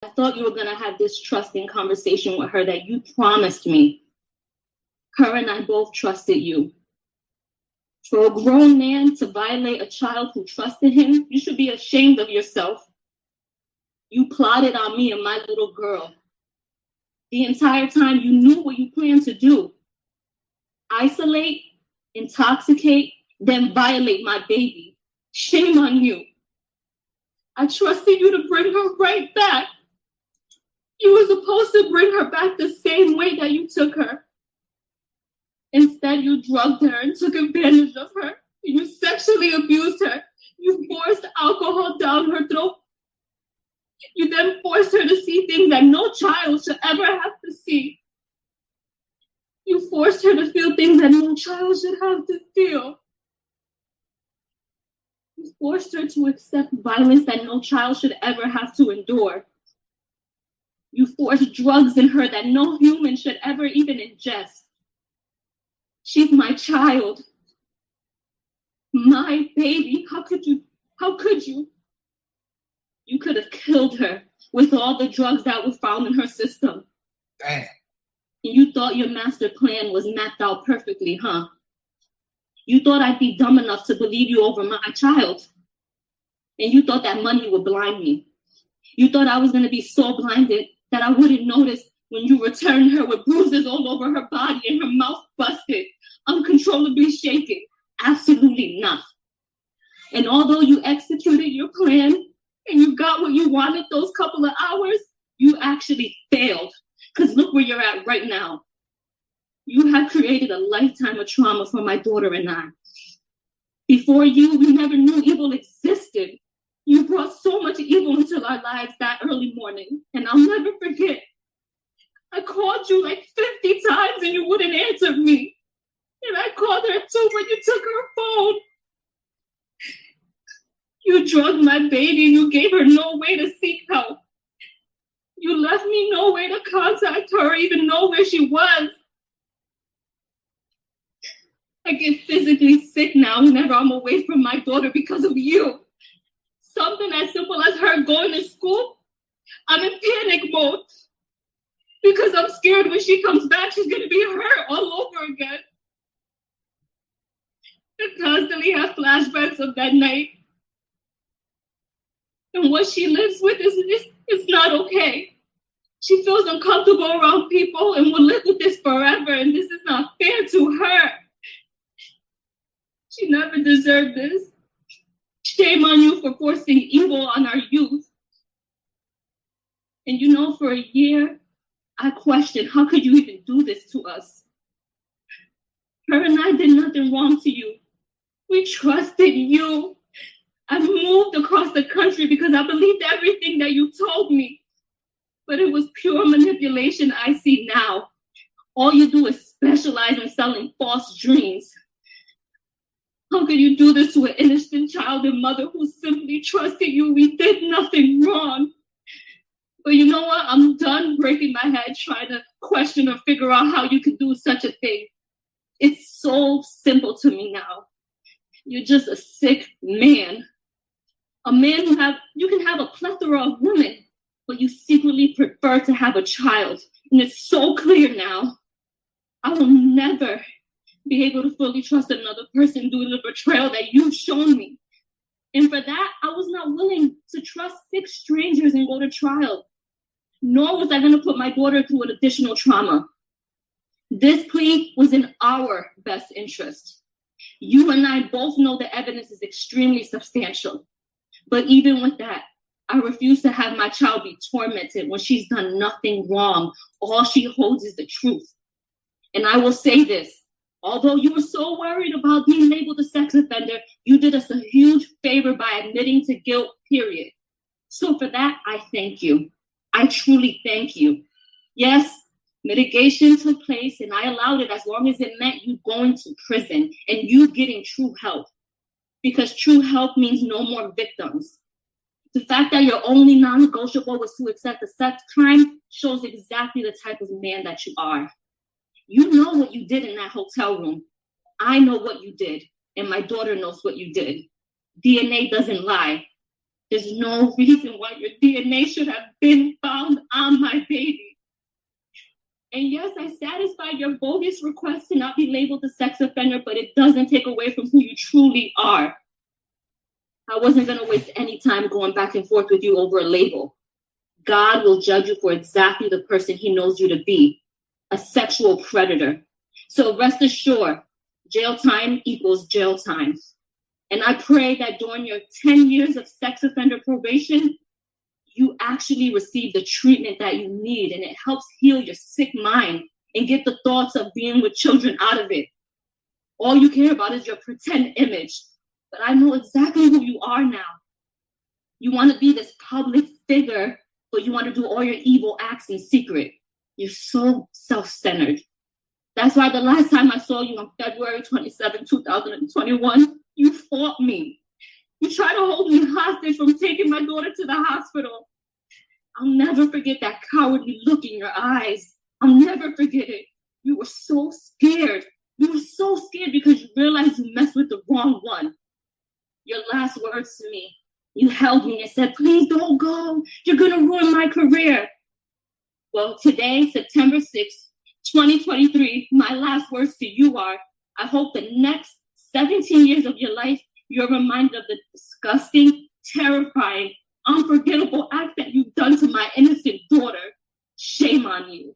I thought you were going to have this trusting conversation with her that you promised me. Her and I both trusted you. For a grown man to violate a child who trusted him, you should be ashamed of yourself. You plotted on me and my little girl. The entire time you knew what you planned to do. Isolate, intoxicate, then violate my baby. Shame on you. I trusted you to bring her right back. You were supposed to bring her back the same way that you took her. Instead, you drugged her and took advantage of her. You sexually abused her. You forced alcohol down her throat. You then forced her to see things that no child should ever have to see. You forced her to feel things that no child should have to feel. You forced her to accept violence that no child should ever have to endure. You forced drugs in her that no human should ever even ingest. She's my child. My baby. How could you? How could you? You could have killed her with all the drugs that were found in her system. Damn. And you thought your master plan was mapped out perfectly, huh? You thought I'd be dumb enough to believe you over my child. And you thought that money would blind me. You thought I was going to be so blinded that I wouldn't notice when you returned her with bruises all over her body and her mouth busted, uncontrollably shaking. Absolutely not. And although you executed your plan and you got what you wanted those couple of hours, you actually failed. Because look where you're at right now. You have created a lifetime of trauma for my daughter and I. Before you, we never knew evil existed. You brought so much evil into our lives that early morning, and I'll never forget. I called you like 50 times and you wouldn't answer me. And I called her too when you took her phone. You drugged my baby and you gave her no way to seek help. You left me no way to contact her or even know where she was. I get physically sick now whenever I'm away from my daughter because of you. Something as simple as her going to school, I'm in panic mode. Because I'm scared when she comes back, she's going to be hurt all over again. I constantly have flashbacks of that night. And what she lives with is not okay. She feels uncomfortable around people and will live with this forever, and this is not fair to her. She never deserved this. Shame on you for forcing evil on our youth. And you know, for a year, I questioned, how could you even do this to us? Her and I did nothing wrong to you. We trusted you. I moved across the country because I believed everything that you told me. But it was pure manipulation I see now. All you do is specialize in selling false dreams. How could you do this to an innocent child and mother who simply trusted you? We did nothing wrong. But you know what? I'm done breaking my head trying to question or figure out how you could do such a thing. It's so simple to me now. You're just a sick man. A man you can have a plethora of women, but you secretly prefer to have a child. And it's so clear now. I will never be able to fully trust another person due to the betrayal that you've shown me. And for that, I was not willing to trust 6 strangers and go to trial. Nor was I going to put my daughter through an additional trauma. This plea was in our best interest. You and I both know the evidence is extremely substantial. But even with that, I refuse to have my child be tormented when she's done nothing wrong. All she holds is the truth. And I will say this, although you were so worried about being labeled a sex offender, you did us a huge favor by admitting to guilt, period. So for that, I thank you. I truly thank you. Yes, mitigation took place and I allowed it as long as it meant you going to prison and you getting true help. Because true help means no more victims. The fact that your only non-negotiable was to accept a sex crime shows exactly the type of man that you are. You know what you did in that hotel room. I know what you did, and my daughter knows what you did. DNA doesn't lie. There's no reason why your DNA should have been found on my baby. And yes, I satisfied your bogus request to not be labeled a sex offender, but it doesn't take away from who you truly are. I wasn't going to waste any time going back and forth with you over a label. God will judge you for exactly the person he knows you to be, a sexual predator. So rest assured, jail time equals jail time. And I pray that during your 10 years of sex offender probation, you actually receive the treatment that you need, and it helps heal your sick mind and get the thoughts of being with children out of it. All you care about is your pretend image. But I know exactly who you are now. You want to be this public figure, but you want to do all your evil acts in secret. You're so self-centered. That's why the last time I saw you on February 27, 2021, you fought me. You tried to hold me hostage from taking my daughter to the hospital. I'll never forget that cowardly look in your eyes. I'll never forget it. You were so scared. You were so scared because you realized you messed with the wrong one. Your last words to me, you held me and said, please don't go. You're going to ruin my career. Well, today, September 6th, 2023, my last words to you are, I hope the next 17 years of your life, you're reminded of the disgusting, terrifying, unforgettable act that you've done to my innocent daughter. Shame on you.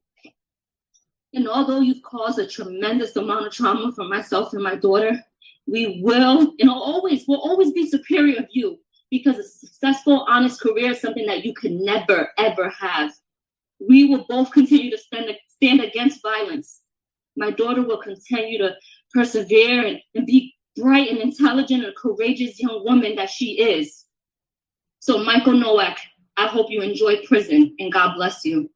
And although you've caused a tremendous amount of trauma for myself and my daughter, we will, and will always be superior of you, because a successful, honest career is something that you can never, ever have. We will both continue to stand against violence. My daughter will continue to persevere and be bright and intelligent and courageous young woman that she is. So Michael Nowak, I hope you enjoy prison, and God bless you.